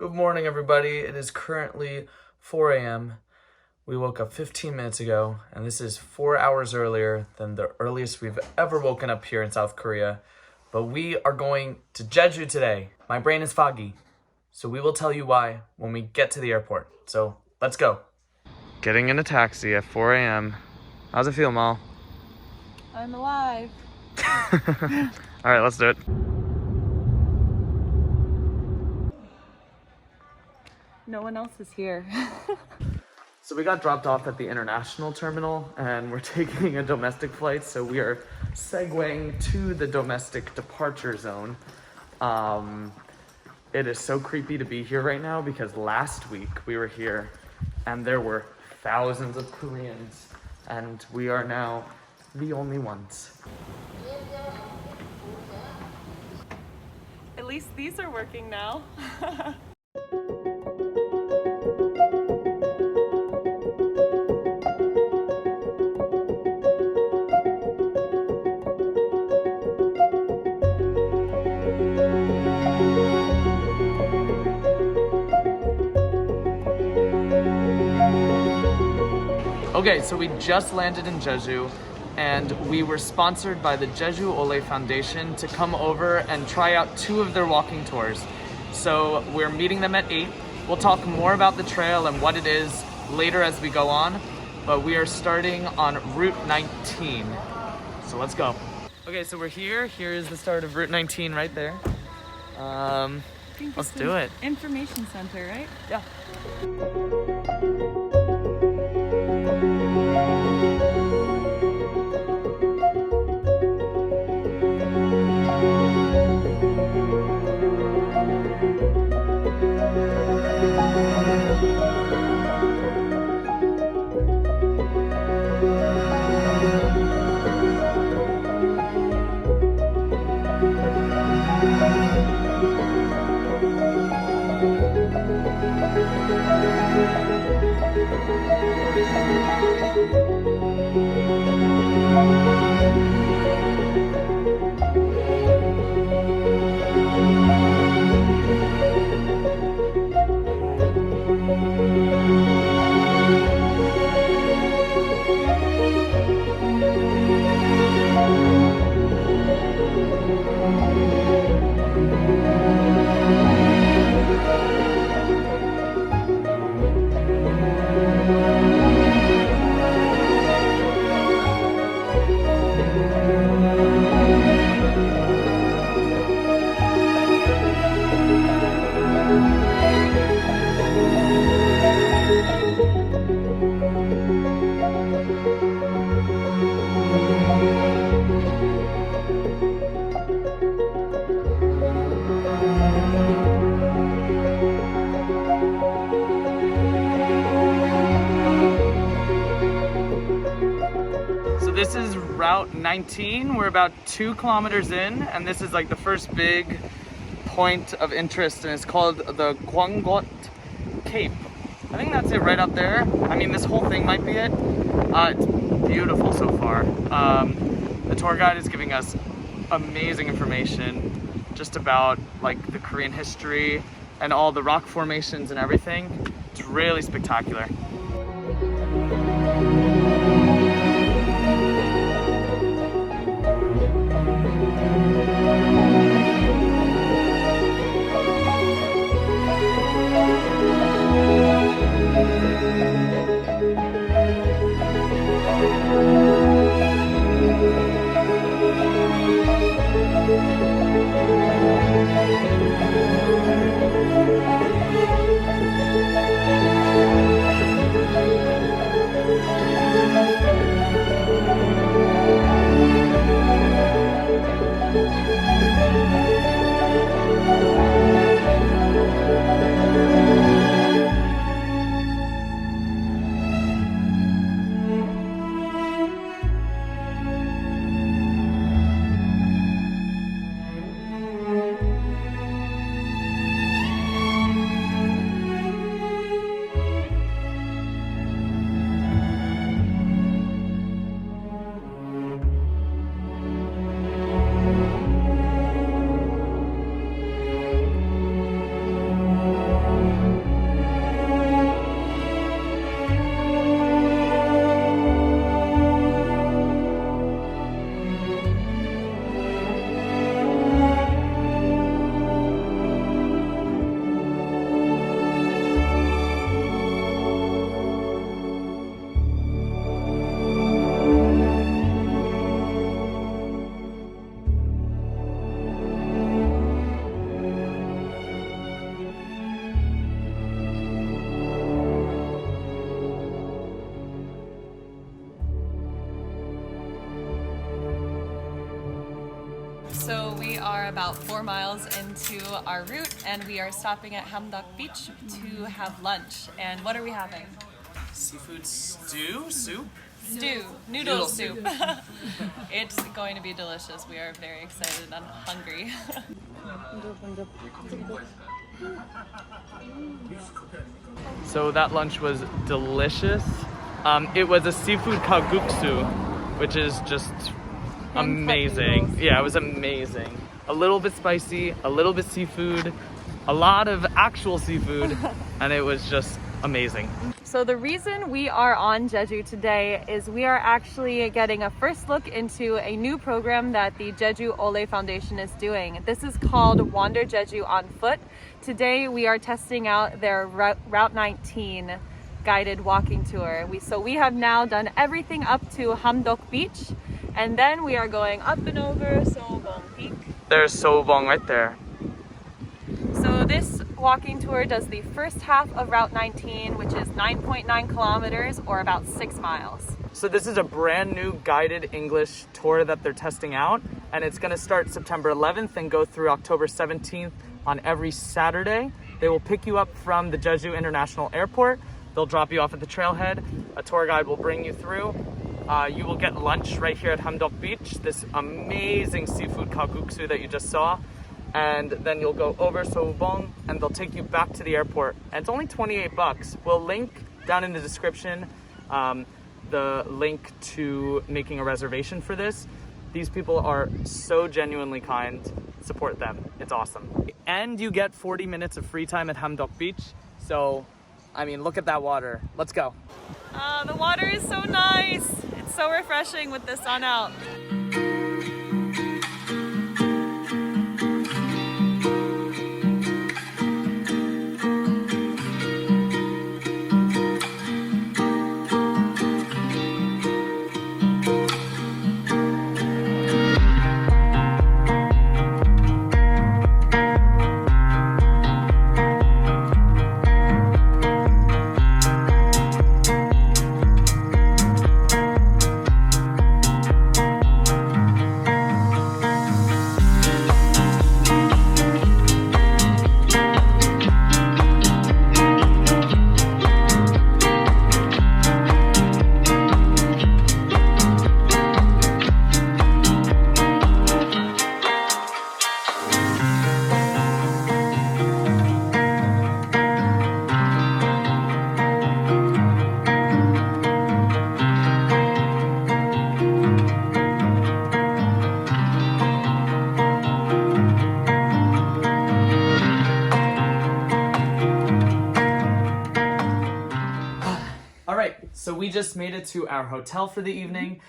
Good morning, everybody. It is currently 4 a.m. We woke up 15 minutes ago, and this is 4 hours earlier than the earliest we've ever woken up here in South Korea. But we are going to Jeju today. My brain is foggy, so we will tell you why when we get to the airport. So let's go. Getting in a taxi at 4 a.m. How's it feel, Mal? I'm alive. All right, let's do it. No one else is here. So we got dropped off at the international terminal and we're taking a domestic flight. So we are segueing to the domestic departure zone. It is so creepy to be here right now because last week we were here and there were thousands of Koreans and we are now the only ones. At least these are working now. Okay, so we just landed in Jeju and we were sponsored by the Jeju Olle Foundation to come over and try out 2 of their walking tours. So we're meeting them at 8. We'll talk more about the trail and what it is later as we go on, but we are starting on Route 19. So let's go. Okay, so we're here. Here is the start of Route 19 right there. Let's do it. Information center, right? Yeah. This is Route 19. We're about 2 kilometers in, and this is like the first big point of interest, and it's called the Gwangot Cape. I think that's it right up there. I mean, this whole thing might be it. It's beautiful so far. The tour guide is giving us amazing information just about like the Korean history and all the rock formations and everything. It's really spectacular. are about 4 miles into our route and we are stopping at Hamdeok Beach to have lunch. And what are we having? Seafood stew? Soup? Stew. Noodle soup. It's going to be delicious. We are very excited and hungry. So that lunch was delicious. It was a seafood kalguksu, which is just amazing. Yeah, it was amazing. A little bit spicy, a little bit seafood, a lot of actual seafood, and it was just amazing. So the reason we are on Jeju today is we are actually getting a first look into a new program that the Jeju Olle Foundation is doing. This is called Wander Jeju On Foot. Today we are testing out their Route 19 guided walking tour. So we have now done everything up to Hamdeok Beach, and then we are going up and over Sobong Peak. There's Sobong right there. So this walking tour does the first half of Route 19, which is 9.9 kilometers or about 6 miles. So this is a brand new guided English tour that they're testing out, and it's going to start September 11th and go through October 17th on every Saturday. They will pick you up from the Jeju International Airport. They'll drop you off at the trailhead. A tour guide will bring you through. You will get lunch right here at Hamdeok Beach, this amazing seafood kalguksu that you just saw. And then you'll go over Sobong and they'll take you back to the airport. And it's only 28 bucks. We'll link down in the description the link to making a reservation for this. These people are so genuinely kind. Support them. It's awesome. And you get 40 minutes of free time at Hamdeok Beach. So, I mean, look at that water. Let's go. The water is so nice. It's so refreshing with the sun out. So we just made it to our hotel for the evening.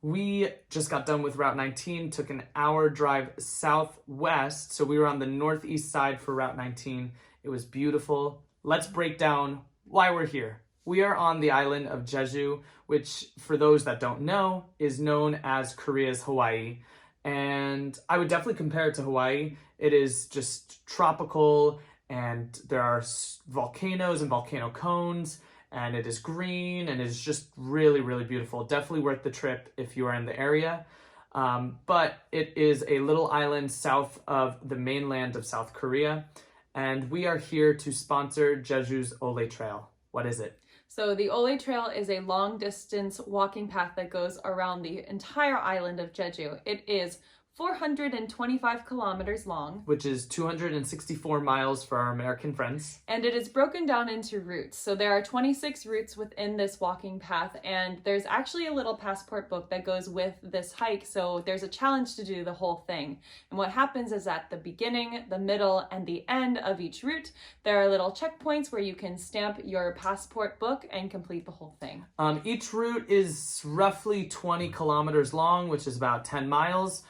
We just got done with Route 19, took an hour drive southwest. So we were on the northeast side for Route 19. It was beautiful. Let's break down why we're here. We are on the island of Jeju, which for those that don't know, is known as Korea's Hawaii. And I would definitely compare it to Hawaii. It is just tropical and there are volcanoes and volcano cones. And it is green and it is just really, really beautiful. Definitely worth the trip if you are in the area. But it is a little island south of the mainland of South Korea. And we are here to sponsor Jeju's Olle Trail. What is it? So the Olle Trail is a long distance walking path that goes around the entire island of Jeju. It is 425 kilometers long, which is 264 miles for our American friends. And it is broken down into routes. So there are 26 routes within this walking path, and there's actually a little passport book that goes with this hike. So there's a challenge to do the whole thing. And what happens is at the beginning, the middle, and the end of each route, there are little checkpoints where you can stamp your passport book and complete the whole thing. Each route is roughly 20 kilometers long, which is about 10 miles.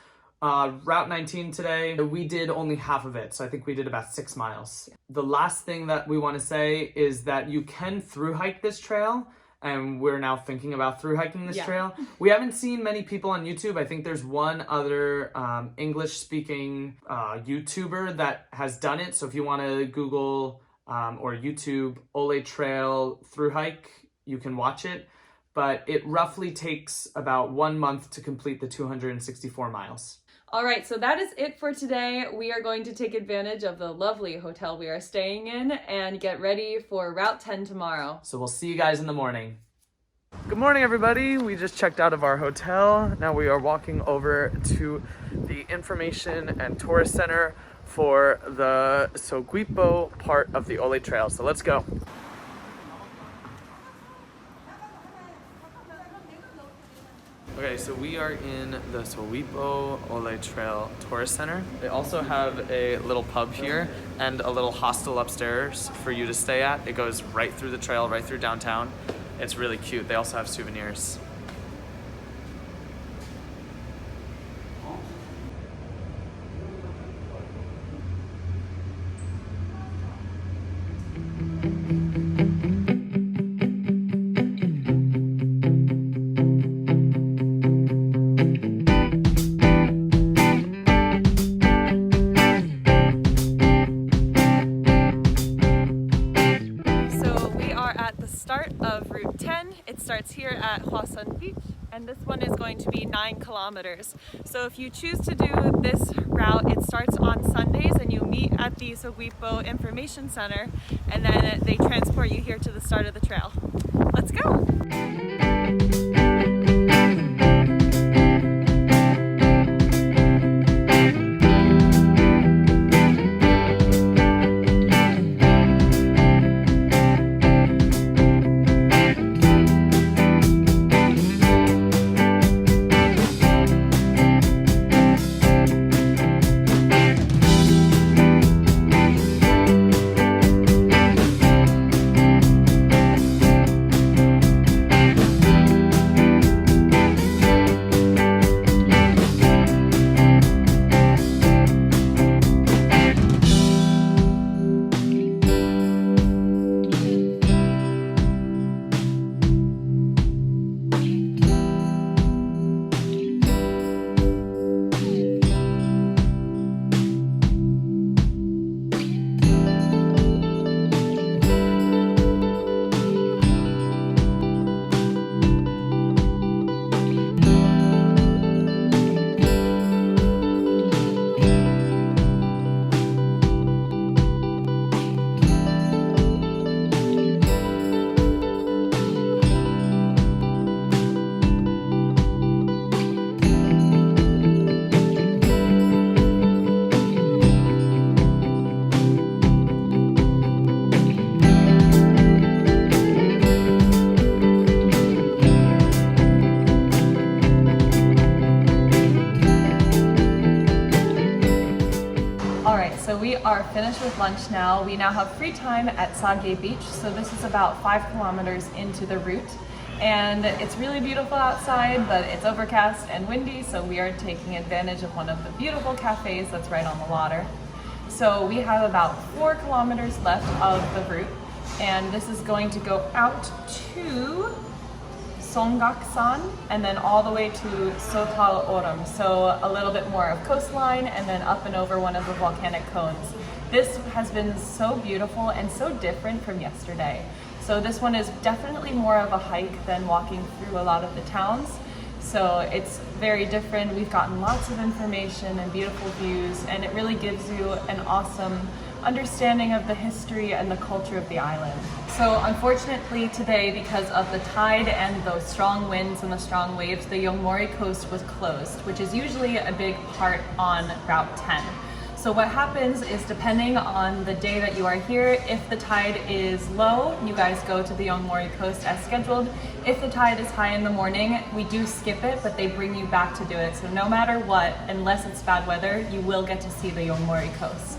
Route 19 today, we did only half of it, so I think we did about 6 miles. The last thing that we want to say is that you can through hike this trail, and we're now thinking about through hiking this trail. We haven't seen many people on YouTube. I think there's one other English-speaking YouTuber that has done it, so if you want to Google or YouTube Olle Trail through hike, you can watch it. But it roughly takes about 1 month to complete the 264 miles. All right, so that is it for today. We are going to take advantage of the lovely hotel we are staying in and get ready for Route 10 tomorrow. So we'll see you guys in the morning. Good morning, everybody. We just checked out of our hotel. Now we are walking over to the information and tourist center for the Soguipo part of the Olle Trail. So let's go. Okay, so we are in the Soguipo Olle Trail Tourist Center. They also have a little pub here and a little hostel upstairs for you to stay at. It goes right through the trail, right through downtown. It's really cute. They also have souvenirs. Of Route 10. It starts here at Hwasun Beach, and this one is going to be 9 kilometers. So if you choose to do this route, it starts on Sundays and you meet at the Soguipo Information Center, and then they transport you here to the start of the trail. Let's go! So we are finished with lunch now. We now have free time at Sage Beach. So this is about 5 kilometers into the route. And it's really beautiful outside, but it's overcast and windy. So we are taking advantage of one of the beautiful cafes that's right on the water. So we have about 4 kilometers left of the route. And this is going to go out to Songgaksan and then all the way to Sotal Orum. So a little bit more of coastline and then up and over one of the volcanic cones. This has been so beautiful and so different from yesterday. So this one is definitely more of a hike than walking through a lot of the towns. So it's very different. We've gotten lots of information and beautiful views, and it really gives you an awesome understanding of the history and the culture of the island. So unfortunately today, because of the tide and those strong winds and the strong waves, the Yongmori coast was closed, which is usually a big part on Route 10. So what happens is, depending on the day that you are here, if the tide is low, you guys go to the Yongmori coast as scheduled. If the tide is high in the morning, we do skip it, but they bring you back to do it. So no matter what, unless it's bad weather, you will get to see the Yongmori coast.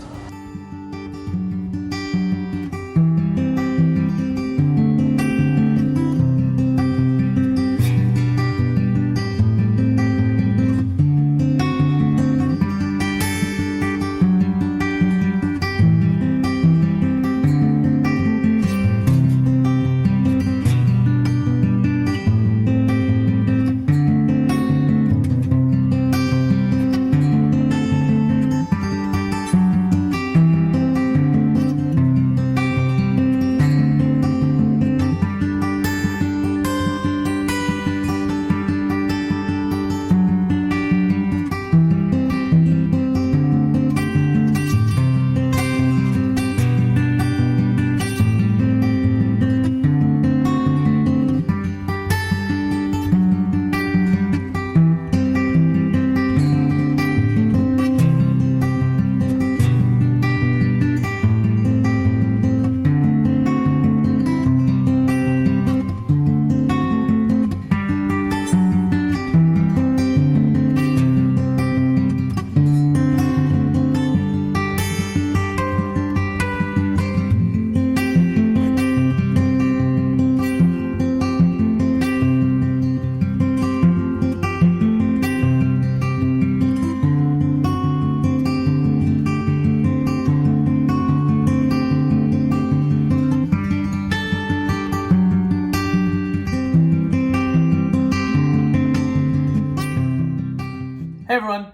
Hey everyone,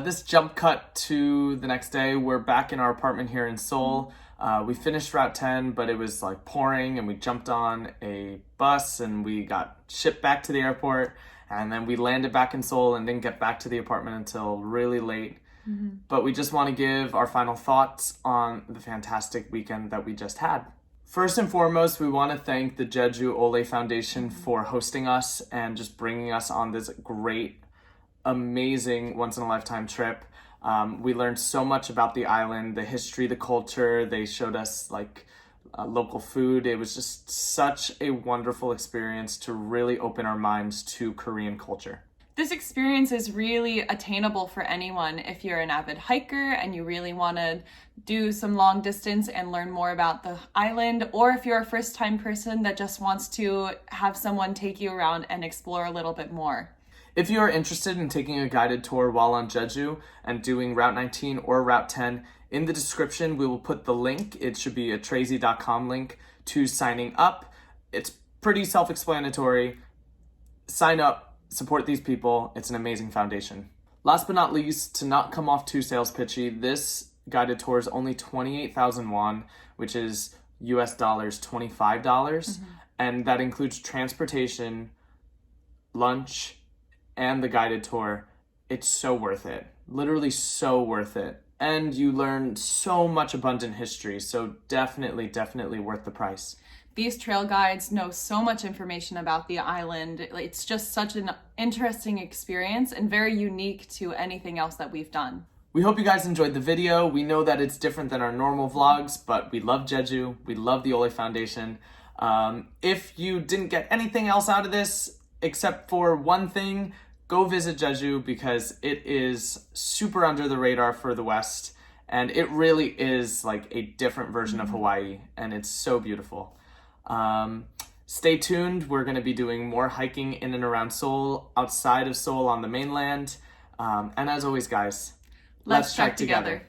this jump cut to the next day. We're back in our apartment here in Seoul. We finished Route 10, but it was like pouring and we jumped on a bus and we got shipped back to the airport, and then we landed back in Seoul and didn't get back to the apartment until really late. But we just want to give our final thoughts on the fantastic weekend that we just had. First and foremost, we want to thank the Jeju Olle Foundation for hosting us and just bringing us on this great, amazing once-in-a-lifetime trip. We learned so much about the island, the history, the culture. They showed us like local food. It was just such a wonderful experience to really open our minds to Korean culture. This experience is really attainable for anyone if you're an avid hiker and you really want to do some long distance and learn more about the island, or if you're a first-time person that just wants to have someone take you around and explore a little bit more. If you are interested in taking a guided tour while on Jeju and doing Route 19 or Route 10, in the description we will put the link. It should be a tracy.com link to signing up. It's pretty self-explanatory. Sign up, support these people. It's an amazing foundation. Last but not least, to not come off too sales pitchy, this guided tour is only 28,000 won, which is US dollars $25, and that includes transportation, lunch, and the guided tour. It's so worth it. Literally so worth it. And you learn so much abundant history, so definitely worth the price. These trail guides know so much information about the island. It's just such an interesting experience and very unique to anything else that we've done. We hope you guys enjoyed the video. We know that it's different than our normal vlogs, but we love Jeju. We love the Olle Foundation. If you didn't get anything else out of this, except for one thing, go visit Jeju because it is super under the radar for the West, and it really is like a different version of Hawaii, and it's so beautiful. Stay tuned. We're going to be doing more hiking in and around Seoul, outside of Seoul on the mainland. And as always, guys, let's trek together.